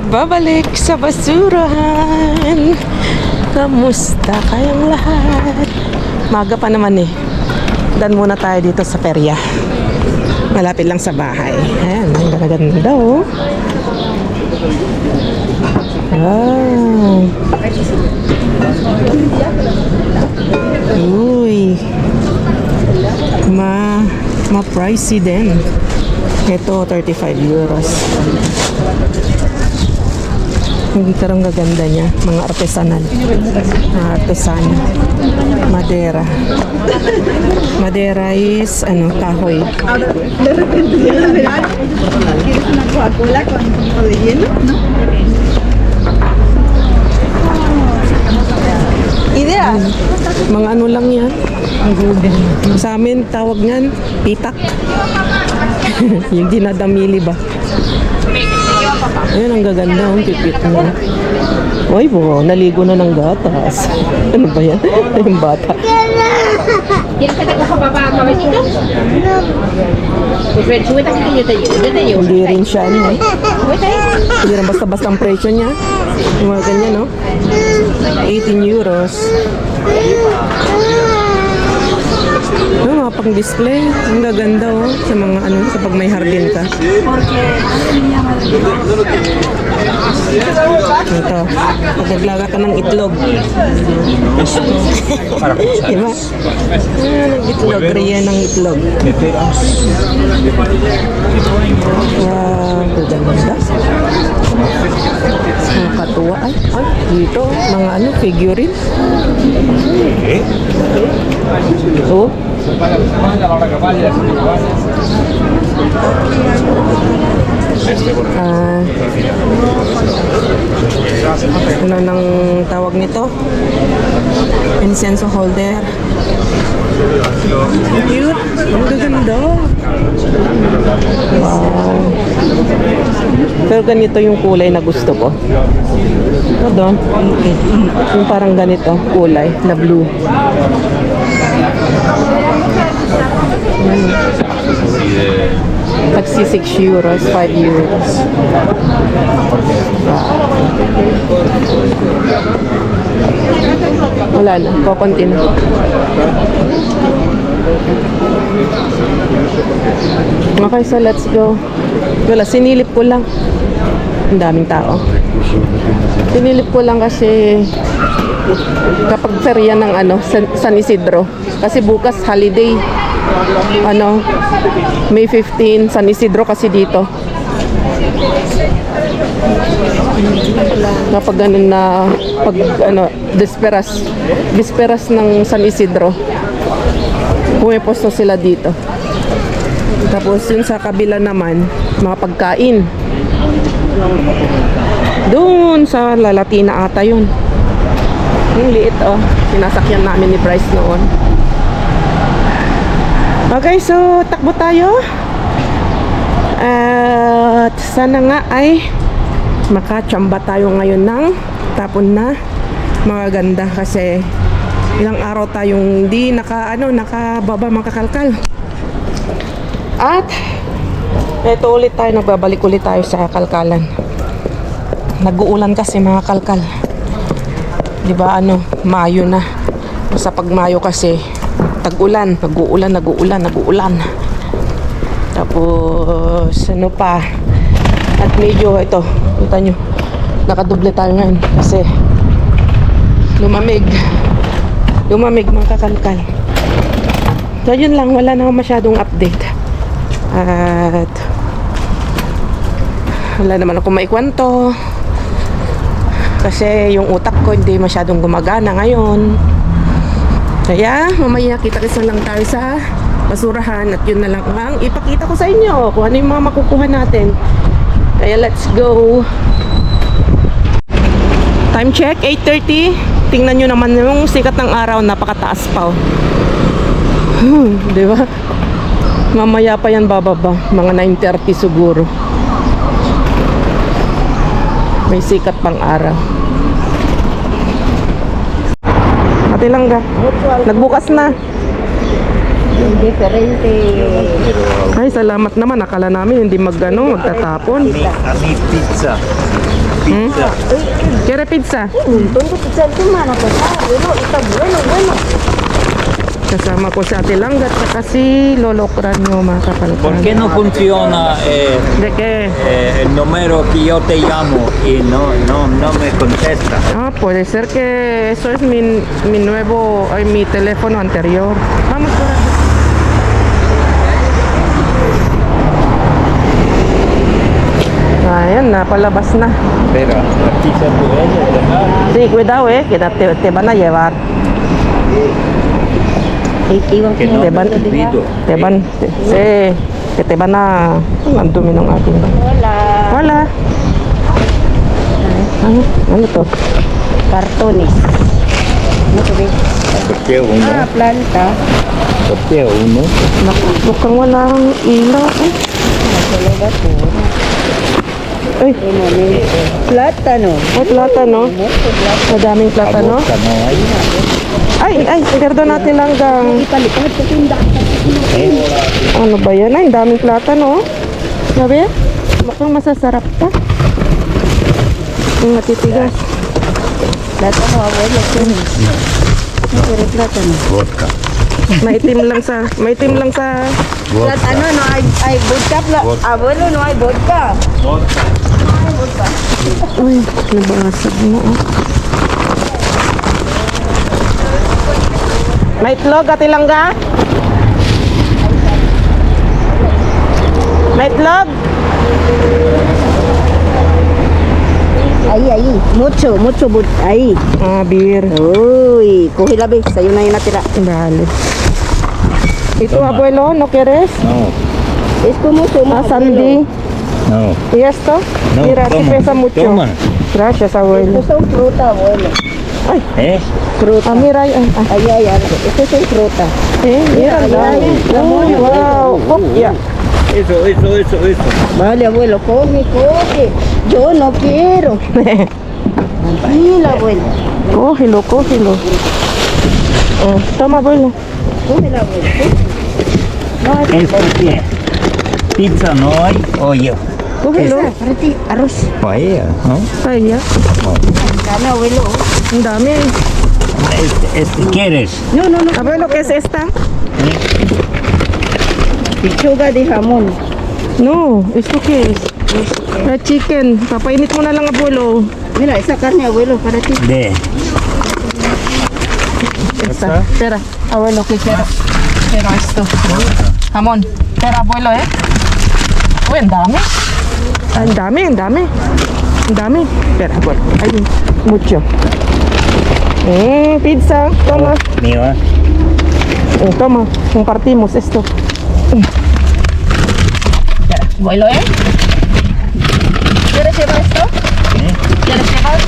nagbabalik sa basurahan. Kamusta kayong lahat? Maga pa naman eh. Dan muna tayo dito sa perya. Malapit lang sa bahay. Ayan, ang ganda oh. Wow. Uy. Ma-pricey din. Ito, 35 euros. Hindi karang gaganda niya. Mga artesanal. Mga artesano. Madera. Madera is, kahoy. Idea. Mga ano lang yan. Sa amin, tawag niyan, pitak. Yung dinadamili ba? Ayan, ang gaganda, ang pipit mo. Uy po, naligo na ng gatas. Ano ba yan? Yung bata. Hindi rin siya, hindi rin basta-basta ang presyo niya. Yung mga ganyan, no? 18 euros. Mga pang-display. Ang gaganda, oh. Sa mga sa pag may hardin ka. Ito. Paglaga ka ng itlog. Diba? Ng itlog. Riyan ng itlog. Wow. Gaganda. Mga katuwa. Ay, dito. Mga figurine. Oh. Ano nang tawag nito? Incense holder. Cute. Ang gaganda. Wow. Pero ganito yung kulay na gusto ko. Ito doon. Yung parang ganito kulay na blue. Tagsi 6 euros, 5 euros. Wala na, kukunti na. Okay, so let's go. Wala, sinilip ko lang. Ang daming tao. Sinilip ko lang kasi kapag ferya ng San Isidro. Kasi bukas holiday. May 15 San Isidro kasi dito. Kapag bisperas ng San Isidro, pumeposto sila dito. Tapos yun sa kabila naman, mga pagkain. Doon sa Lalatina ata yun. Yung liit sinasakyan namin ni Bryce noon. Okay, so takbo tayo. At sana nga ay makachamba tayo ngayon ng tapon na magaganda kasi ilang araw tayong di nakababa makakalkal. At ito ulit tayo, nagbabalik ulit tayo sa kalkalan. Nag-uulan kasi mga kalkal. Diba Mayo na. Sa pag Mayo kasi tag-ulan, nag-uulan. Tapos pa. At medyo ito, kita nyo, nakadoble tayo ngayon kasi lumamig mga kakalkal. So yun lang, wala na masyadong update. At wala naman ako maikwento kasi yung utak ko hindi masyadong gumagana ngayon. Kaya mamaya kita-kita lang tayo sa basurahan at yun na lang ang ipakita ko sa inyo kung ano yung mga makukuha natin. Kaya let's go. Time check, 8:30. Tingnan nyo naman yung sikat ng araw, napakataas pa. Diba? Mamaya pa yan bababa, mga 9:30 siguro. May sikat pang araw. Ate Langga, nagbukas na. Diferente. Ay, salamat naman. Akala namin hindi magtatapon. Kami pizza. Pizza. ¿Quiere pizza? Untung ko pizza ito mana pa sa. Ito bueno. Kasama ko si Ate Langga at saka si Lolo Cranio, mga kapalpan. ¿Por qué no funciona ¿De qué? el número que yo te llamo y no me contesta? Ah, puede ser que eso es mi nuevo, mi teléfono anterior. Vamos por aquí. Ayan, napalabas na. Pero aquí se puede dejar. Sí, cuidado, que te van a llevar. Que no Te van, me olvido. sí, que te van a... Ang dumi ng ating ba? Wala. Wala. Ano to? Kartones. Ano to ba? ¿Por qué uno? Planta. ¿Por qué uno? Mukhang walang ilaw. Wala ba to? Ay, Plátano. ay, platano. Madaming platano. Vodka no hay. Ay, perdonate lang gang. Ipalipat sa tindahan. Ano ba yan? Ay, ang daming platano. Sabi? Mukhang masasarap pa. Ang matitigas. Plátano, abuelo. Ano pero plátano? Vodka. Maitim lang sa Plátano, no hay vodka. Abuelo, no hay vodka. Uy, nabasag mo. May itlog, Ate Langga? May itlog? Ahí. Mucho ahí. Ah, beer. Uy, coge la vez, sa'yo na yun natira. Dale. ¿Y tú, abuelo, no quieres? No, Es como Ah, Sandy. no. ¿Y esto? No, Mira, sí toma, pesa mucho. toma. Gracias, abuelo. Estos son fruta, abuelo. ¿Eh? Fruta. Ah, mira, ay. Ay. Estos son fruta. Mira, Uy, wow. Oh, ya. Eso. Vale, abuelo, coge. Yo no quiero. Tranquila, abuelo. Cógelo. Oh, toma, abuelo. Cógela, abuelo. ¿Es qué? Pizza no hay. Oye. Cógelo. Para ti, arroz. Paella, ¿no? Ay, ya. Dame, abuelo. Ang dami. ¿Quieres? No. Abuelo, ¿qué es esta? Pichuga de jamón. No, ¿esto qué es? La chicken. Papainit mo na lang, abuelo. Mira, esa carne, abuelo, para ti. De. Esta. Espera, abuelo, ¿qué quiero? Quiero esto. Jamón. Espera, abuelo, Uy, ang dami. Ang dami. Espera, abuelo. Ay, mucho. Pizza. Toma. Mío, ¿eh? Toma, compartimos esto. Espera, abuelo, ¿Quieres llevar esto? ¿Quieres llevar?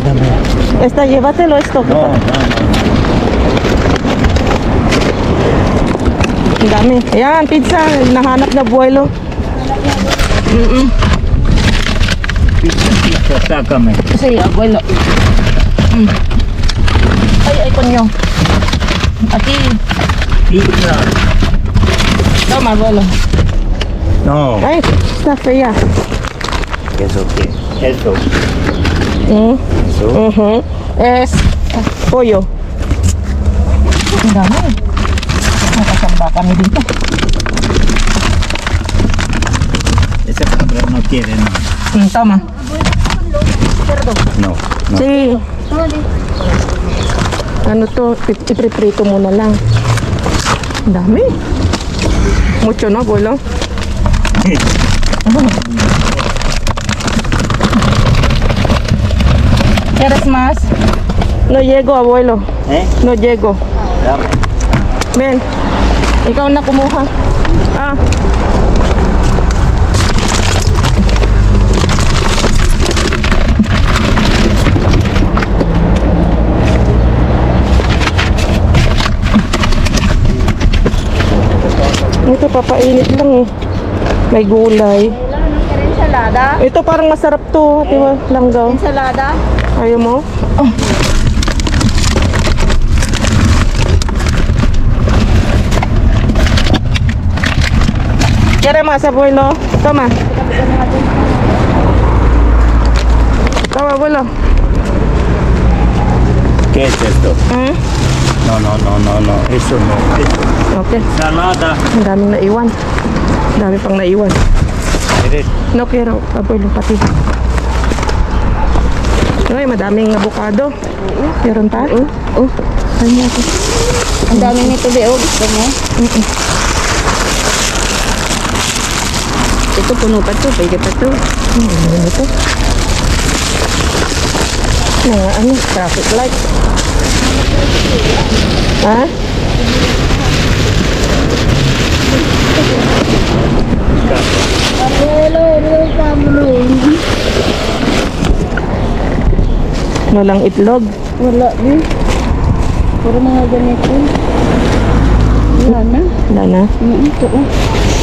Dame. Esta, llévatelo esto. No. Ang dami. Ayan, pizza. Nahanap na abuelo. Pizza, sácame. Sí, abuelo. Ay, coño. Aquí. Pizza. Toma, abuelo. No. Ay, está fea. ¿Eso qué? Eso. Eso. Es pollo. Ang dami. Nakasamba kami dito. Esa cabra no quiere, no. Toma. No. Sí. Ano to? Ipriprito mo na lang. Ang dami. Mucho, no, abuelo? ¿Quieres más? No llego, abuelo. No llego. Dame. Ven. Ikaw na kumuha. Ito, papainit lang May gulay. Ensalada. Ito parang masarap to, diba? Langgaw. Ensalada. Ayaw mo? ¿Quiere más, abuelo? Toma. abuelo. ¿Qué es esto? Hmm? No, no, no, no, no. Eso no. Eso. Okay. Salada. Ang daming naiwan. Ang dami pang naiwan. ¿Quieres? No quiero, abuelo, pati. Ay, madaming avocado. Meron pa? Oo. Ay, ako. Ang dami nito, Beo. Gusto mo? Ito, puno pa to. Pwede pa to. Ano ito? Mga ano, traffic light. Ha? Walang itlog. Wala, Beo. Puro mga ganito. Wala na. Wala na. Ito, oh.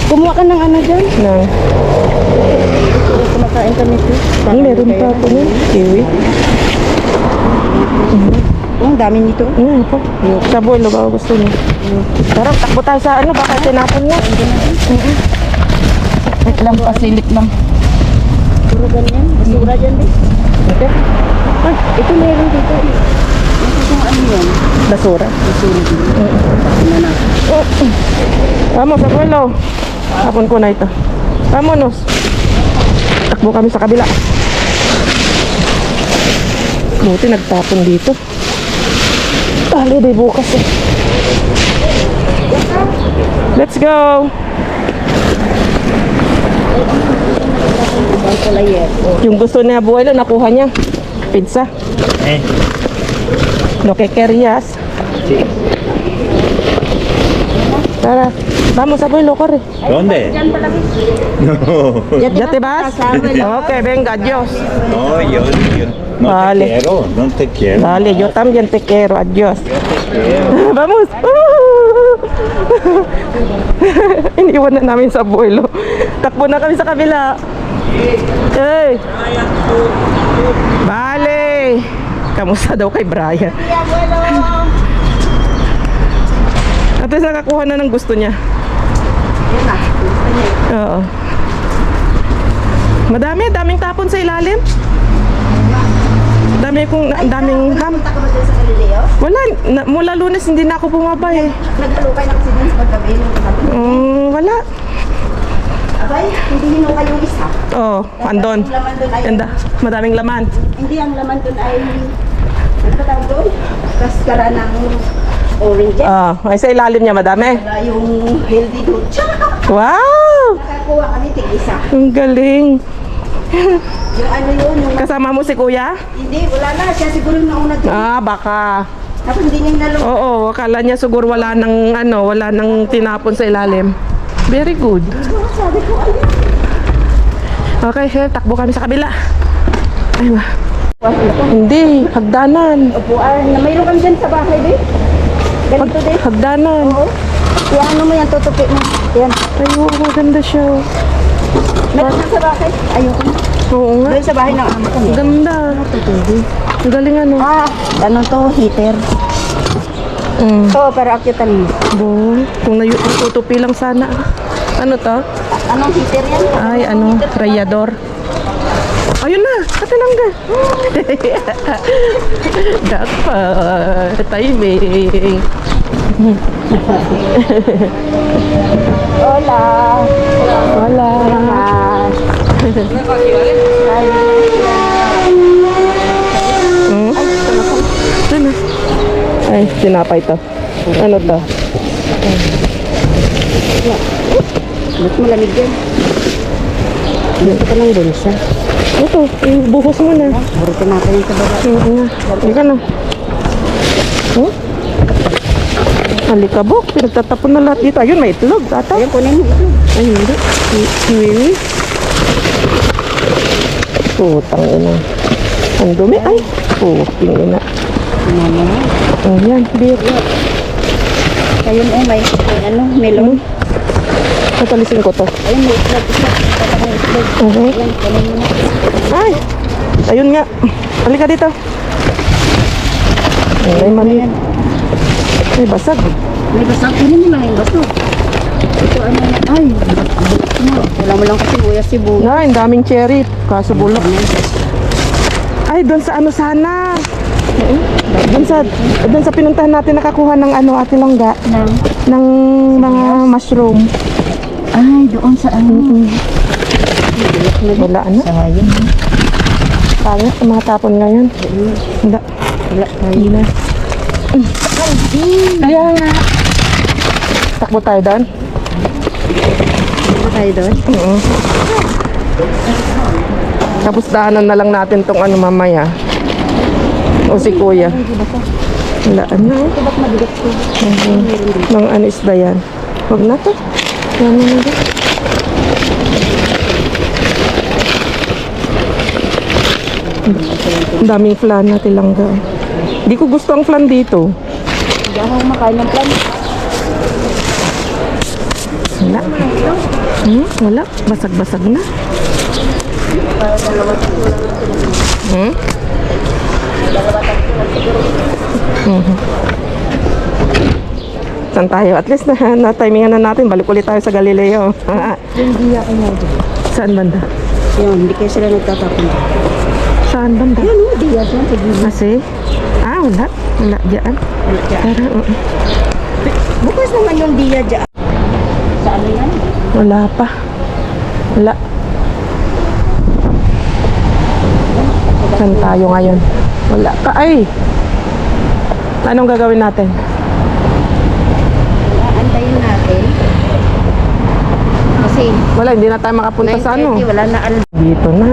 Kumuha ka ng ano dyan. Nang, Kumakain ka nito. meron pa ako nun. Kiwi. Oh, ang dami nito. Ano po? Sa bulo ba gusto niyo? Tara, takbo tayo sa ano, baka tinapon niya. Wait lang, pasilip lang. Puro ganyan. Basura dyan, Beo. Okay. Ay, ito meron dito. Ito yung ano yan. Basura. Basura dito. Na na. Vamos, abuelo. Hapon ko na ito. Vamonos. Takbo kami sa kabila. Buti nagtapon dito. Holiday bukas eh. Let's go! Yung gusto niya abuelo, nakuha niya. Pizza. ¿Eh? Lo que querías. Sí. Tara. Vamos, abuelo, corre. ¿Dónde? No. ¿Ya te vas? Ok, venga, adiós. No, yo no Vale. te quiero. No te quiero. Dale, yo también te quiero. Adiós. Vamos. Iniwan na namin sa abuelo. Takbo na kami sa kabila. Hey. Vale. Kamusta daw kay Brian? At least nakakuha na ng gusto niya. Oo. Daming tapon sa ilalim. Daming ham. Punta ka ba dyan sa Galileo? Wala, mula Lunes hindi na ako bumaba eh. Nagkalukay na kasi dyan sa paggabi. Wala. Abay, hindi hinukay yung isa. Oo, andon. Ang laman doon ay... Ganda, madaming laman. Hindi, ang laman doon ay... Ano ba tawag doon? Kaskara ng orange. Ay sa ilalim niya madami. Wala yung healthy doon. Wow! Nakakuha kami tig-isa. Ang galing. Yung ano yun, yung... Kasama mo si kuya? Hindi, wala na. Siya siguro yung nauna doon. Baka. Tapos hindi niya nalong... Oo, akala niya siguro wala nang tinapon sa ilalim. Very good. Sabi ko, ayun. Okay, chef, takbo kami sa kabila. Ay, hindi, hagdanan. Upuan. Mayroon kami dyan sa bahay, babe. Ganito din. Hagdanan. Oo. Kaya ano mo yan, tutupi mo. Yan. Ay, oo, maganda siya. Meron na sa bahay. Ayoko na. Oo nga. Doon sa bahay ng ama ko. Ganda. Ang galing ano. Ano to? Heater. Oo, pero akitan mo. Kung tutupi lang sana. Ano to? Anong heater yan? Ay, ano, rayador. Ayun na, katanangga. Dapat, timing. Hola. Wala. Ano? Ay, sinapay to. Ano to? Ba't malamig yan? Dito ka ng bulsa. Ito, ibuhos mo na. Burito natin yung sa baba. Oo nga. Halika na. Oh? Alikabok, pinagtatapon na lahat dito. Ayun, may itlog, tata. Ayun, kunin mo ito. Ay, hindi. Kiwi. Putang ina. Ang dumi. Ay, puting ina. Ayan, beer. Ayun, may ano, melon. Natalisin ko to. Ayun, may itlog. Patakang itlog. Okay. Ayun, kunin mo na. Ay, ayun nga. Halika dito. Ay, mali. Ay, basag. May basag. Kunin mo lang yung baso. Ito, ano na. Ay, wala mo lang kasi buya sibuyas. Ay, ang daming cherry. Kaso bulok. Ay, doon sa ano sana. Doon sa pinuntahan natin nakakuha ng ano, Ate Langga. Ng mga mushroom. Ay, doon sa ano. Wala ano? Sayang. Sayang, mga tapon ngayon. Wala. Hindi na. Kaya nga. Takbo tayo doon? Ano tayo doon? Oo. Tapos daanan na lang natin tong ano mamaya. O si Kuya. Wala ano. Ba't mabigat ko? Mga ano isda yan. Huwag na to. Yan na na dyan. Ang daming flan natin lang daw. Hindi ko gusto ang flan dito. Hindi ako kumakain ng plan. Wala. Wala. Basag-basag na. Saan tayo? At least na timingan na natin. Balik ulit tayo sa Galileo. Hindi ako nga doon. Saan banda? Yun, hindi kayo sila nagtatapon. Saan banda? Yan o, di yan. Sa gilid. Kasi? Wala. Wala dyan. Tara, oo. Bukas naman yung diya dyan. Sa ano yan? Wala pa. Wala. Saan tayo ngayon? Wala pa. Ay! Anong gagawin natin? Aantayin natin. Kasi Wala, hindi na tayo makapunta sa ano. 9:30, wala na Dito na.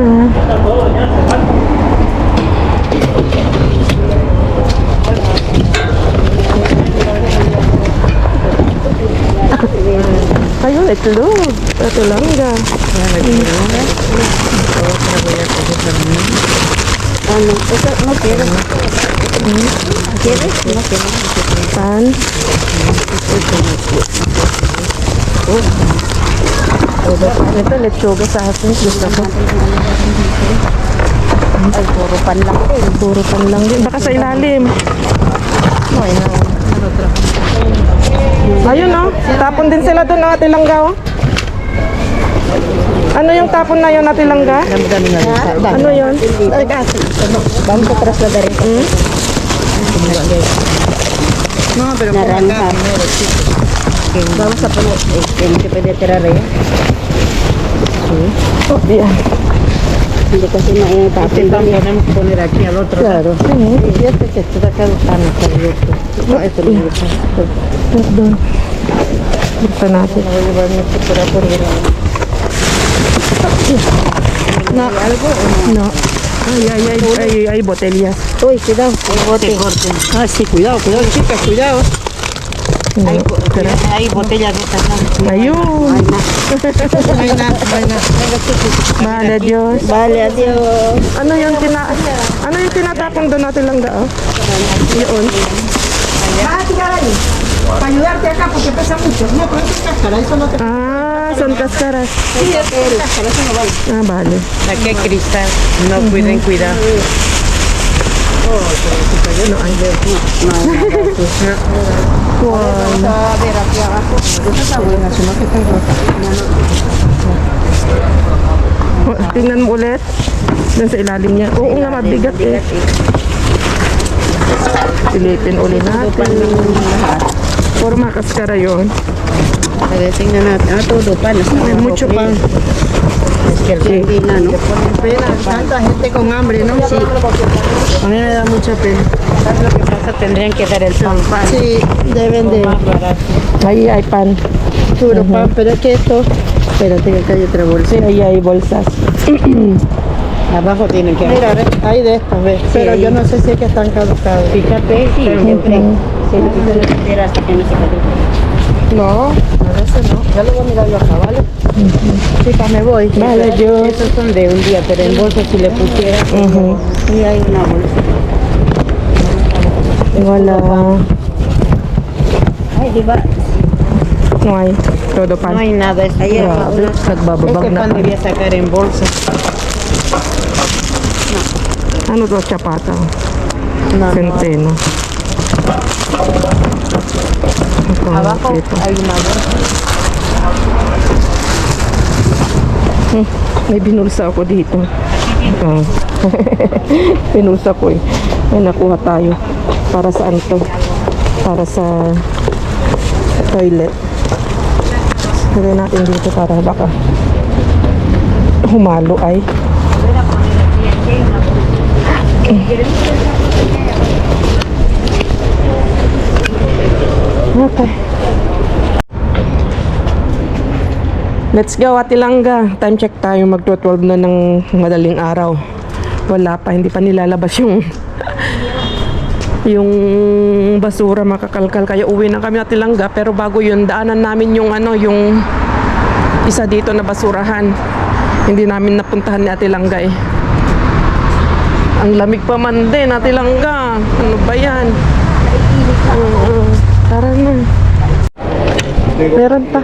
Ayun, itlog. Ito lang ga. ano. Ito, no, pero. Kere? No, pero. Pan. Ito, lechoga sa atin. Gusto ko. Ay, puro pan lang din. Puro pan lang din. Baka sa ilalim. Ayun oh. Tapon din sila doon, Ate Langga oh. Ano yung tapon na yun, Ate Langga? Ano yun? Vamos a trasladar esto. No, pero Naranja. Vamos a poner, no se puede tirar ahí. Oh, diyan. Hindi kasi maitapin ba niya. tenemos que poner aquí al otro. Claro. Fíjate que está caducando el proyecto. No, esto lo voy Doon. Buksan natin. a llevar mucho por verano. No. No. Ay, botellas. Uy, cuidado, el bote. Ah, sí, cuidado, cuidado, chicas, cuidado. No. Tara. Hay botellas de estas, ¿no? Ayun. No hay nada, no hay nada. Bahala Diyos. Vale, adiós. Ano yung tinatapon doon, Ate Langga oh? Yun. Vas a tirar ahí. Para ayudarte acá porque pesa mucho. No, pero es cáscara, eso no te... Son kaskaras. Sí, es cáscara, eso no vale. Vale. Aquí hay cristal. No, cuiden, cuidado. Vamos a ver aquí abajo. Esta está buena, si no que está rota. Tingnan mo ulit. Doon sa ilalim niya. Oo nga, mabigat eh. Silipin ulit natin. Puro makaskara yun. Tingnan natin. Todo pan. Hay mucho pan. Es que el pina, ¿no? Pena, tanta gente con hambre, ¿no? Sí. A mí me da mucha pena. ¿Sabes lo que pasa? Tendrían que dar el pan. Sí, deben de Ahí hay pan. puro pan, pero es que esto... Espérate que acá hay otra bolsa. Sí, ahí hay bolsas. Abajo tienen que... Mira, ve, hay de estas, ¿ves? Pero yo no sé si es que están caducados. Fíjate, sí, siempre. Siempre se les espera hasta que no se caduque. No, a veces no. Ya lo voy a mirar yo acá, ¿vale? Chicas, me voy. Vale, Dios. Estos son de un día, pero en bolsa si le pusiera. Sí, hay una bolsa. Wala. Ay, di ba? No hay. Todo No pan. hay nada. Ahí hay Grabe. Nagbababag Este na pan pan. debía sacar en bolsa. Ano to, chapata? No, no. Centeno. Abajo Ito. hay una bolsa. May binulsa ako dito. Pinusa ko eh. Ay, nakuha tayo. Para saan to? Para sa toilet. Lagay natin dito para baka humalo ay. Okay. Let's go, Ate Langga. Time check tayo. Mag-12 na ng madaling araw. Wala pa, hindi pa nilalabas yung basura makakalkal. Kaya uwi na kami, Ate Langga. Pero bago yun, daanan namin yung yung isa dito na basurahan. Hindi namin napuntahan ni Ate Langga eh. Ang lamig pa man din, Ate Langga. Ano ba yan? Tara na. Meron pa.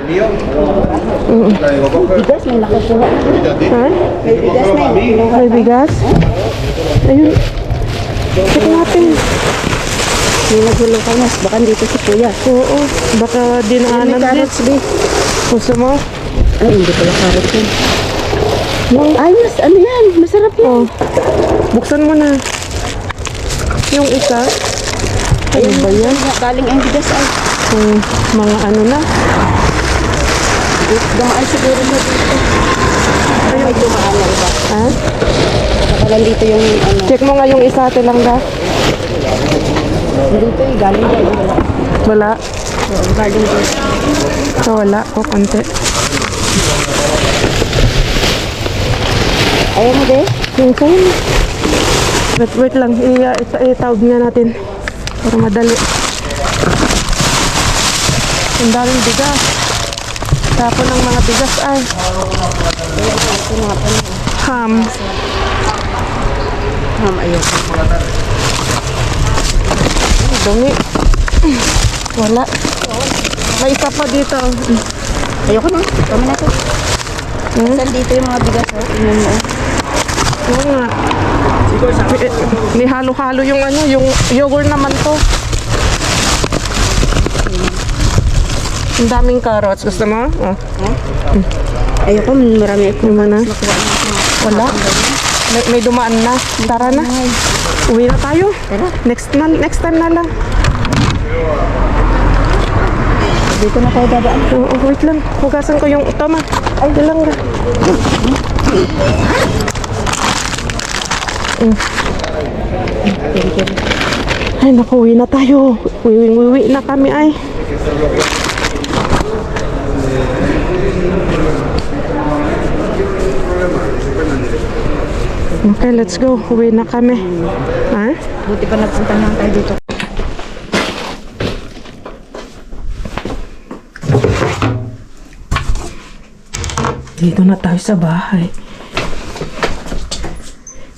Bigas, may nakukuha na. Ha? May bigas na yun. May bigas? Ayun. Check natin. May naghulong mas. Baka dito si Kuya. Oo. Baka dinaanan May din. carrots, be. Gusto mo? Ay, hindi pala carrots yun. Yung, Ay, mas ano yan? Masarap yan. oh. Buksan mo na. Yung isa. Ano ba yan? Galing ang bigas ay. Mga ano na. Dumaan siguro na dito. Ay, may dumaan na iba. Ha? Baka dito yung ano. Check mo nga yung isa, Ate Langga. Dito eh, galing dyan. Wala. Galing dito. Wala. O, konti. Ayaw mo, be? Yung sa'yo. Wait lang. I-tawag nga natin. Para madali. Ang daming bigas. Tapon ng mga bigas ay. Ham. Ayaw ko. Dumi. Wala. May isa pa dito. Ayoko na. Tama na ito. Saan dito yung mga bigas, oh? Tingnan mo. Oo nga. Nihalo-halo yung yung yogurt naman to. Ang daming carrots. Gusto mo? Oh. Ayoko, marami ako. Yung mana? Nakuha na ako. Wala. May dumaan na. Tara na. Uwi na tayo. Tara. Next time na lang. Dito na tayo dadaan. Oo, wait lang. Hugasan ko yung tama. Ay, lang ka. Ay, naku, uwi na tayo. Uwi na kami ay. Okay, let's go. Uwi na kami. Ha? Buti pa nagpunta lang tayo dito. Dito na tayo sa bahay.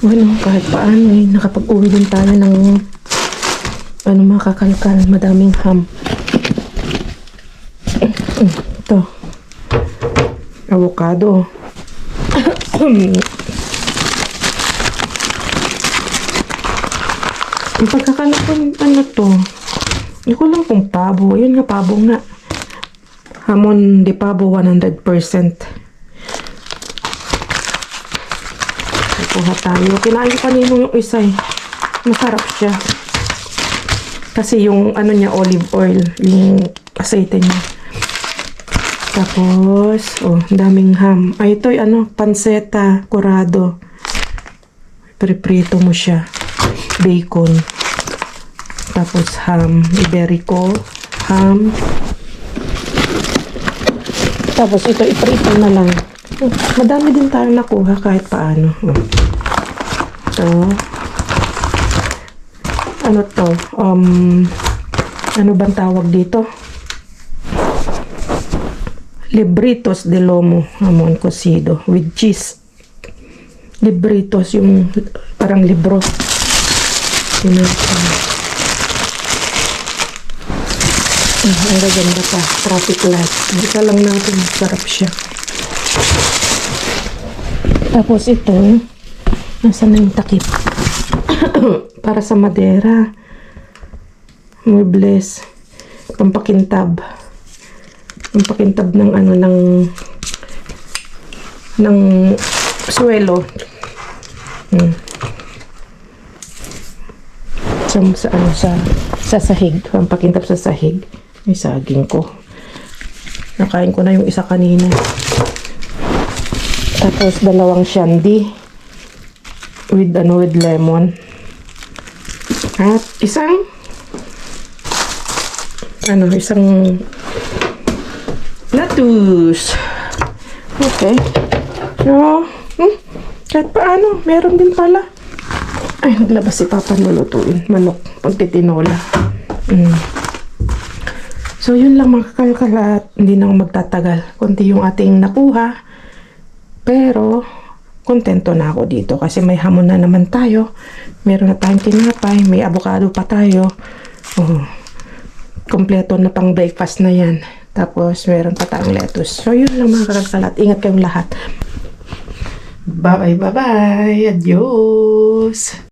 Bueno, kahit paano eh, nakapag-uwi din tayo ng makakalkal, madaming ham. Ito. Avocado. Ang pagkakala ko, to? Hindi ko lang kung pabo. Ayun nga, pabo nga. Hamon de pabo 100%. Kuha tayo. Kinain ko kanino yung isa eh. Masarap siya. Kasi yung niya, olive oil. Yung aceite niya. Tapos, daming ham. Ay, ito panceta, curado. Priprito mo siya. Bacon. Tapos ham. Iberico. Ham. Tapos ito, iprito na lang. Madami din tayong nakuha kahit paano. Ito. Ano to? Ano bang tawag dito? Libritos de lomo. Hamon cocido. With cheese. Libritos. Yung parang libro. Ang gaganda pa. Traffic light. Bisa lang natin. Sarap siya. Tapos ito, nasa na yung takip? Para sa madera. Muebles. Pampakintab. Pampakintab ng ng suwelo. Sa sahig, pampakintap sa sahig. May saging ko. Nakain ko na yung isa kanina. Tapos 2 shandy with lemon. At isang lettuce. Okay. So, kahit paano, meron din pala. Ay, naglabas si Papa lulutuin. Manok, pagtitinola. So, yun lang mga kakalkalat. Hindi na ako magtatagal. Kunti yung ating nakuha. Pero, kontento na ako dito kasi may hamon na naman tayo. Meron na tayong tinapay. May avocado pa tayo. Kompleto na pang breakfast na yan. Tapos, meron pa tayong lettuce. So, yun lang mga kakalkalat. Ingat kayong lahat. Bye-bye, bye-bye. Adios.